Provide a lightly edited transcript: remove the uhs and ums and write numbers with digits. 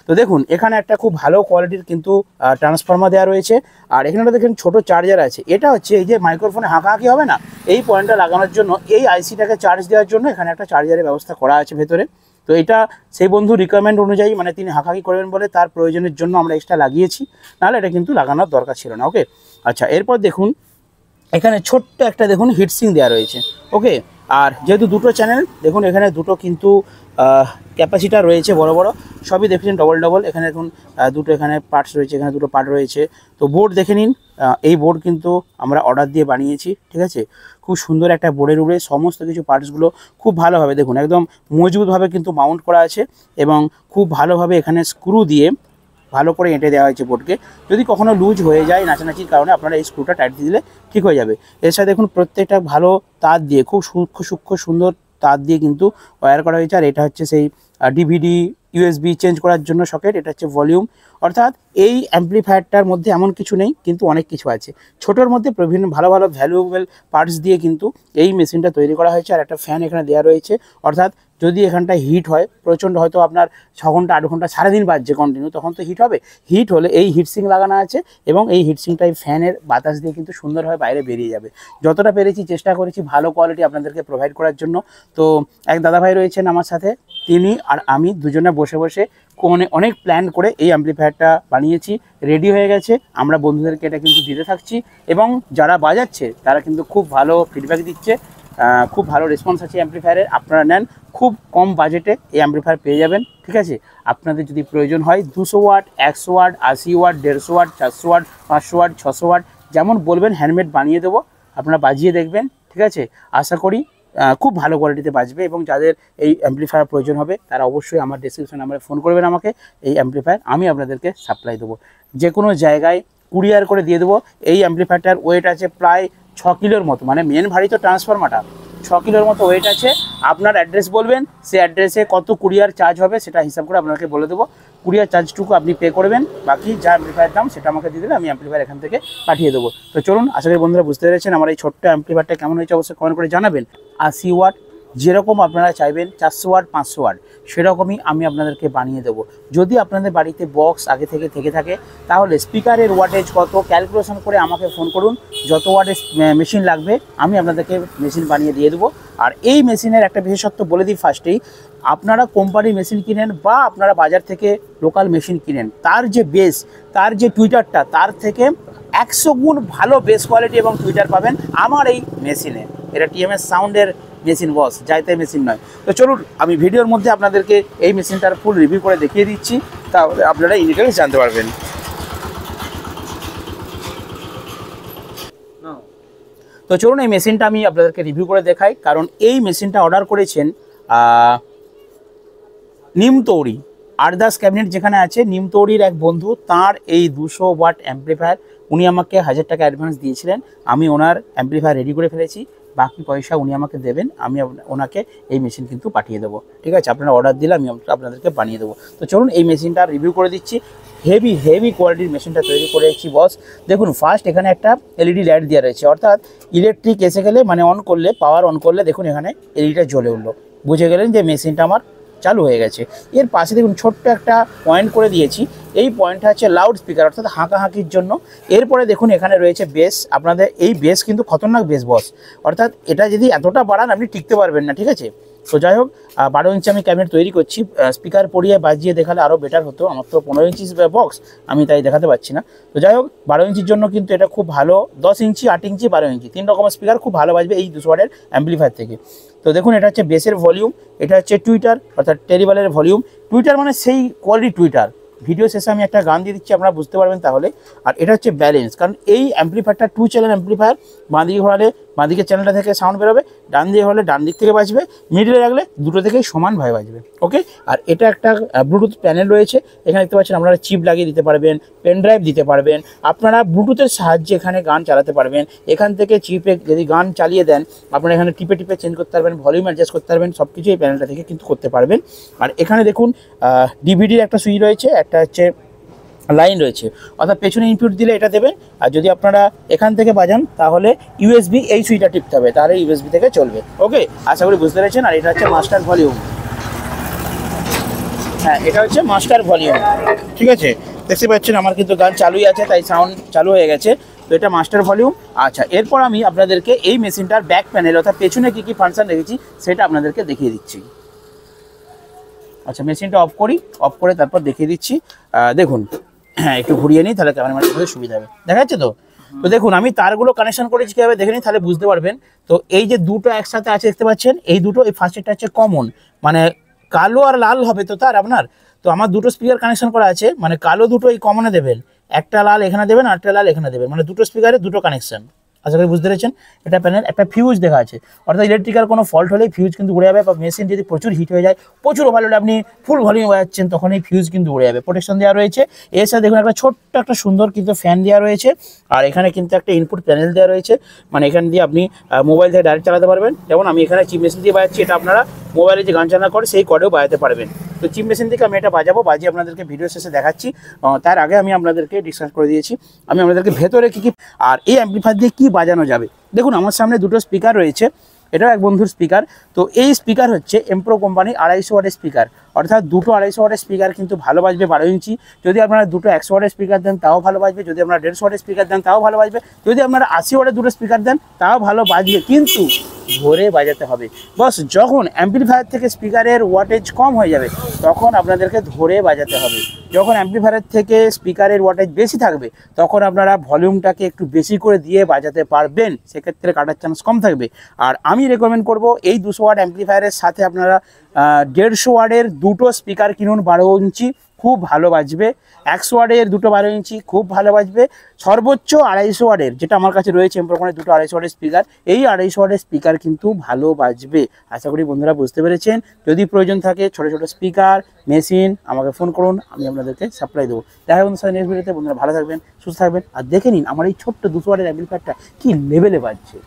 তো দেখুন এখানে একটা খুব ভালো কোয়ালিটির কিন্তু ট্রান্সফর্মার দেওয়া রয়েছে। আর এখানে দেখেন ছোট চার্জার আছে, এটা হচ্ছে এই যে মাইক্রোফোনে হাঁকাহাঁকি হবে না, এই পয়েন্টটা লাগানোর জন্য, এই আইসিটাকে চার্জ দেওয়ার জন্য এখানে একটা চার্জারের ব্যবস্থা করা আছে ভেতরে। তো এটা সেই বন্ধু রিকোয়ারমেন্ট অনুযায়ী, মানে তিনি হাঁকাহাঁকি করবেন বলে তার প্রয়োজনের জন্য আমরা এক্সট্রা লাগিয়েছি, নাহলে এটা কিন্তু লাগানোর দরকার ছিল না। ওকে, আচ্ছা, এরপর দেখুন এখানে ছোট্ট একটা দেখুন হিটসিং দেওয়া রয়েছে। ওকে, আর যেহেতু দুটো চ্যানেল, দেখুন এখানে দুটো কিন্তু ক্যাপাসিটার রয়েছে বড় বড়, সবই দেখছেন ডবল ডবল। এখানে দেখুন দুটো এখানে পার্টস রয়েছে, এখানে দুটো পার্ট রয়েছে। তো বোর্ড দেখে নিন, এই বোর্ড কিন্তু আমরা অর্ডার দিয়ে বানিয়েছি, ঠিক আছে। খুব সুন্দর একটা বোর্ডের উপরে সমস্ত কিছু পার্টসগুলো খুব ভালোভাবে দেখুন একদম মজবুতভাবে কিন্তু মাউন্ট করা আছে, এবং খুব ভালোভাবে এখানে স্ক্রু দিয়ে ভালো করে এঁটে দেওয়া হয়েছে বোর্ডকে। যদি কখনো লুজ হয়ে যায় নাচানাচির কারণে, আপনারা এই স্ক্রুটা টাইট দিলে ঠিক হয়ে যাবে। এর সাথে দেখুন প্রত্যেকটা ভালো তার দিয়ে, খুব সূক্ষ্ম সুন্দর তার দিয়ে কিন্তু ওয়্যার করা হয়েছে। আর এটা হচ্ছে সেই ডিভিডি ইউএসবি চেঞ্জ করার জন্য সকেট, এটা হচ্ছে ভলিউম। অর্থাৎ এই অ্যাম্পলিফায়ারটার মধ্যে এমন কিছু নেই, কিন্তু অনেক কিছু আছে। ছোটোর মধ্যে বিভিন্ন ভালো ভালো ভ্যালুয়েবল পার্টস দিয়ে কিন্তু এই মেশিনটা তৈরি করা হয়েছে। আর একটা ফ্যান এখানে দেওয়া রয়েছে, অর্থাৎ যদি এখানটা হিট হয় প্রচণ্ড, হয়তো আপনার 6 ঘন্টা 8 ঘন্টা সারাদিন বাজছে কন্টিনিউ, তখন তো হিট হবে। হিট হলে এই হিটসিং লাগানো আছে, এবং এই হিটসিংটাই ফ্যানের বাতাস দিয়ে কিন্তু সুন্দরভাবে বাইরে বেরিয়ে যাবে। যতটা পেরেছি চেষ্টা করেছি ভালো কোয়ালিটি আপনাদেরকে প্রোভাইড করার জন্য। তো এক দাদাভাই রয়েছেন আমার সাথে, তিনি আর আমি দুজনে বসে বসে অনেক প্ল্যান করে এই অ্যাম্পলিফায়ারটা বানিয়েছি, রেডি হয়ে গেছে। আমরা বন্ধুদেরকে এটা কিন্তু দিতে থাকছি, এবং যারা বাজাচ্ছে তারা কিন্তু খুব ভালো ফিডব্যাক দিচ্ছে, খুব ভালো রেসপন্স আছে অ্যাম্পলিফায়ারের। আপনারা নেন, খুব কম বাজেটে এই অ্যাম্পলিফায়ার পেয়ে যাবেন, ঠিক আছে। আপনাদের যদি প্রয়োজন হয় 200 watt, 100 watt, 80 watt, 150 watt, 400 watt, 500 watt, 600 watt, যেমন বলবেন হ্যান্ডমেড বানিয়ে দেবো। আপনারা বাজিয়ে দেখবেন, ঠিক আছে। আশা করি খুব ভালো কোয়ালিটিতে বাজবে, এবং যাদের এই অ্যাম্পলিফায়ার প্রয়োজন হবে তারা অবশ্যই আমার ডেসক্রিপশন নাম্বারে ফোন করবেন আমাকে। এই অ্যাম্পলিফায়ার আমি আপনাদেরকে সাপ্লাই দেবো, যে কোনো জায়গায় কুরিয়ার করে দিয়ে দেবো। এই অ্যাম্পলিফায়ারটার ওয়েট আছে প্রায় 6 কিলোর মতো, মানে মেন ভারী তো ট্রান্সফরমারটা, 6 কিলোর মতো ওয়েট আছে। আপনার অ্যাড্রেস বলবেন, সেই অ্যাড্রেসে কত কুরিয়ার চার্জ হবে সেটা হিসাব করে আপনাকে বলে দেবো। কুরিয়ার চার্জটুকু আপনি পে করবেন, বাকি যা অ্যাম্পলিফায়ার দাম সেটা আমাকে দিয়ে দেবে, আমি অ্যাম্পলিফায়ার এখান থেকে পাঠিয়ে দেবো। তো চলুন, আশা করি বন্ধুরা বুঝতে পেরেছেন আমার এই ছোট্ট অ্যাম্পলিফায়ারটা কেমন হয়েছে, অবশ্যই কমেন্ট করে জানাবেন। 80 ওয়াট যেরকম আপনারা চাইবেন, 400 ওয়াট, 500 ওয়াট, সেরকমই আমি আপনাদেরকে বানিয়ে দেবো। যদি আপনাদের বাড়িতে বক্স আগে থেকে থাকে, তাহলে স্পিকারের ওয়াটেজ কত ক্যালকুলেশন করে আমাকে ফোন করুন। যত ওয়াটের মেশিন লাগবে আমি আপনাদেরকে মেশিন বানিয়ে দিয়ে দেবো। আর এই মেশিনের একটা বিশেষত্ব বলে দিই ফার্স্টেই, আপনারা কোম্পানির মেশিন কিনেন বা আপনারা বাজার থেকে লোকাল মেশিন কিনেন, তার যে বেস, তার যে টুইটারটা, তার থেকে 100 গুণ ভালো বেস কোয়ালিটি এবং টুইটার পাবেন আমার এই মেশিনে। এটা টিএমএস সাউন্ডের মেশিন বস, যাইতে মেশিন নয়। তো চলুন, আমি ভিডিওর মধ্যে আপনাদেরকে এই মেশিনটার ফুল রিভিউ করে দেখিয়ে দিচ্ছি, তাহলে আপনারা ইন ডিটেইলস জানতে পারবেন। তো চলুন এই মেশিনটা আমি আপনাদেরকে রিভিউ করে দেখাই, কারণ এই মেশিনটা অর্ডার করেছেন নিমতৌরি আরদাস ক্যাবিনেট যেখানে আছে, নিমতৌরির এক বন্ধু, তার এই 200 ওয়াট অ্যাম্পলিফায়ার উনি আমাকে 1000 টাকা অ্যাডভান্স দিয়েছিলেন। আমি ওনার অ্যাম্পলিফায়ার রেডি করে ফেলেছি, বাকি পয়সা উনি আমাকে দেবেন, আমি ওনাকে এই মেশিন কিন্তু পাঠিয়ে দেবো, ঠিক আছে। আপনারা অর্ডার দিলে আমি আপনাদেরকে বানিয়ে দেবো। তো চলুন এই মেশিনটা রিভিউ করে দিচ্ছি। হেভি কোয়ালিটির মেশিনটা তৈরি করেছি বস। দেখুন ফার্স্ট এখানে একটা এলইডি লাইট দেওয়া রয়েছে, অর্থাৎ ইলেকট্রিক এসে গেলে, মানে অন করলে, পাওয়ার অন করলে দেখুন এখানে এলইডিটা জ্বলে উঠলো, বুঝে গেলেন যে মেশিনটা আমার চালু হয়ে গেছে। এর পাশে দেখুন ছোট্ট একটা পয়েন্ট করে দিয়েছি, এই পয়েন্টটা হচ্ছে লাউড স্পিকার, অর্থাৎ হাঁকাহাঁকির জন্য। এরপরে দেখুন এখানে রয়েছে বেস, আপনাদের এই বেস কিন্তু খতরনাক বেস বস, অর্থাৎ এটা যদি এতটা বাড়ান আপনি টিকতে পারবেন না, ঠিক আছে। তো যাই হোক, 12 ইঞ্চি আমি ক্যাবিনেট তৈরি করছি, স্পিকার পরিয়ে বাজিয়ে দেখালে আরও বেটার হতো, আমার তো 15 ইঞ্চি বক্স, আমি তাই দেখাতে পারছি না। তো যাই হোক, 12 ইঞ্চির জন্য কিন্তু এটা খুব ভালো, 10 ইঞ্চি, 8 ইঞ্চি, 12 ইঞ্চি 3 রকমের স্পিকার খুব ভালো বাজবে এই 200 ওয়াটের অ্যাম্পলিফায়ার থেকে। তো দেখুন এটা হচ্ছে বেসের ভলিউম, এটা হচ্ছে টুইটার, অর্থাৎ টেরিবালের ভলিউম। টুইটার মানে সেই কোয়ালিটি টুইটার, ভিডিও শেষে আমি একটা গান দিয়ে দিচ্ছি, আপনারা বুঝতে পারবেন তাহলে। আর এটা হচ্ছে ব্যালেন্স, কারণ এই অ্যাম্পলিফায়ারটা 2 চ্যানেল অ্যাম্পলিফায়ার, বাঁদিকে হলে বাঁদিকে চ্যানেলটা থেকে সাউন্ড বেরোবে, ডান দিকে হলে ডান দিক থেকে বাজবে, মিডলে রাখলে দুটো থেকেই সমানভাবে বাজবে, ওকে। আর এটা একটা ব্লুটুথ প্যানেল রয়েছে, এখানে দেখতে পাচ্ছেন আপনারা চিপ লাগিয়ে দিতে পারবেন, পেন ড্রাইভ দিতে পারবেন, আপনারা ব্লুটুথের সাহায্যে এখানে গান চালাতে পারবেন। এখান থেকে চিপে যদি গান চালিয়ে দেন, আপনারা এখানে টিপে চেঞ্জ করতে পারবেন, ভলিউম অ্যাডজাস্ট করতে পারবেন, সব কিছু এই প্যানেলটা থেকে কিন্তু করতে পারবেন। আর এখানে দেখুন ডিভিডির একটা সুইচ রয়েছে, একটা হচ্ছে লাইন রয়েছে, অর্থাৎ পেছনে ইনপুট দিলে এটা দেবেন, আর যদি আপনারা এখান থেকে বাজান তাহলে ইউএসবি এই সুইচটা টিপতে হবে, তাহলে ইউএসবি থেকে চলবে, ওকে। আশা করি বুঝতে পেরেছেন। আর এটা হচ্ছে মাস্টার ভলিউম, হ্যাঁ, এটা হচ্ছে মাস্টার ভলিউম, ঠিক আছে। দেখতে পাচ্ছেন আমার কিন্তু গান চালুই আছে, তাই সাউন্ড চালু হয়ে গেছে। তো এটা মাস্টার ভলিউম। আচ্ছা, এরপর আমি আপনাদেরকে এই মেশিনটার ব্যাক প্যানেল অর্থাৎ পেছনে কী কী ফাংশন রেখেছি সেটা আপনাদেরকে দেখিয়ে দিচ্ছি। আচ্ছা, মেশিনটা অফ করি, অফ করে তারপর দেখিয়ে দিচ্ছি। দেখুন, হ্যাঁ একটু ঘুরিয়ে নিই, তাহলে ক্যামেরাম্যান করতে সুবিধা হবে। দেখা যাচ্ছে তো? তো দেখুন আমি তারগুলো কানেকশন করেছি কীভাবে দেখে নিই, তাহলে বুঝতে পারবেন। তো এই যে দুটো একসাথে আছে দেখতে পাচ্ছেন, এই দুটো, এই ফার্স্টেরটা হচ্ছে কমন, মানে কালো আর লাল হবে তো তার আপনার। তো আমার দুটো স্পিকার কানেকশন করা আছে, মানে কালো দুটো এই কমনে দেবেন, একটা লাল এখানে দেবেন, আর একটা লাল এখানে দেবেন, মানে দুটো স্পিকারে দুটো কানেকশন। আশা করি বুঝতে পেরেছেন। এটা প্যানেল, একটা ফিউজ দেখা আছে, অর্থাৎ ইলেকট্রিক্যাল কোনো ফল্ট হলেই ফিউজ কিন্তু উড়ে যাবে, বা মেশিন যদি প্রচুর হিট হয়ে যায়, প্রচুর ওভারলোডে আপনি ফুল ভলিউম বাজাচ্ছেন, তখন এই ফিউজ কিন্তু উড়ে যাবে। প্রোটেকশন দেওয়া রয়েছে। এর সাথে দেখুন একটা ছোট্ট একটা সুন্দর কিন্তু ফ্যান দেওয়া রয়েছে, আর এখানে কিন্তু একটা ইনপুট প্যানেল দেওয়া রয়েছে, মানে এখান দিয়ে আপনি মোবাইল থেকে ডাইরেক্ট চালাতে পারবেন। যেমন আমি এখানে চিপ মেশিন দিয়ে বাজাচ্ছি, এটা আপনারা মোবাইলে যে গান চালনা করে সেই কর্ডেও বাজাতে পারবেন। তো চিপ মেশিন থেকে আমি এটা বাজাবো, বাজিয়ে আপনাদেরকে ভিডিও শেষে দেখাচ্ছি। তার আগে আমি আপনাদেরকে ডিসকাস করে দিয়েছি আমি আপনাদেরকে ভেতরে কী কী আর এই অ্যাম্পলিফায়ার দিয়ে কী বাজানো যাবে। দেখুন আমার সামনে দুটো স্পিকার রয়েছে, এটাও এক বন্ধুর স্পিকার। তো এই স্পিকার হচ্ছে এমপ্রো কোম্পানির 250 ওয়াটের স্পিকার, অর্থাৎ দুটো 250 ওয়াটের স্পিকার কিন্তু ভালো বাজবে 12 ইঞ্চি। যদি আপনারা দুটো 100 ওয়াটের স্পিকার দেন তাও ভালো বাজবে, যদি আপনারা 150 ওয়াটের স্পিকার দেন তাও ভালো বাজবে, যদি আপনারা 80 ওয়াটের দুটো স্পিকার দেন তাও ভালো বাজবে, কিন্তু ধরে বাজাতে হবে। বস যখন অ্যাম্পলিফায়ার থেকে স্পিকারের ওয়াটেজ কম হয়ে যাবে তখন আপনাদেরকে ধরে বাজাতে হবে। যখন অ্যাম্পলিফায়ার থেকে স্পিকারের ওয়াটেজ বেশি থাকবে তখন আপনারা ভলিউমটাকে একটু বেশি করে দিয়ে বাজাতে পারবেন, সেক্ষেত্রে কাটার চান্স কম থাকবে। আর আমি রেকমেন্ড করব এই 200 ওয়াট অ্যাম্পলিফায়ারের সাথে আপনারা 150 ওয়াটের দুটো স্পিকার কিনুন 12 ইঞ্চি, খুব ভালো বাজবে। 100 ওয়াটের দুটো 12 ইঞ্চি খুব ভালো বাজবে। সর্বোচ্চ 250 ওয়াটের, যেটা আমার কাছে রয়েছে এমপ্রোকনের দুটো 250 ওয়াটের স্পিকার, এই 250 ওয়াটের স্পিকার কিন্তু ভালো বাজবে। আশা করি বন্ধুরা বুঝতে পেরেছেন। যদি প্রয়োজন থাকে ছোটো ছোটো স্পিকার মেশিন আমাকে ফোন করুন, আমি আপনাদেরকে সাপ্লাই দেবো। দেখা হবে বন্ধুর সাথে নেক্সট ভিডিওতে। বন্ধুরা ভালো থাকবেন, সুস্থ থাকবেন, আর দেখে নিন আমার এই ছোট্ট 200 ওয়াটের অ্যাম্পলিফায়ারটা কী লেভেলে বাজছে।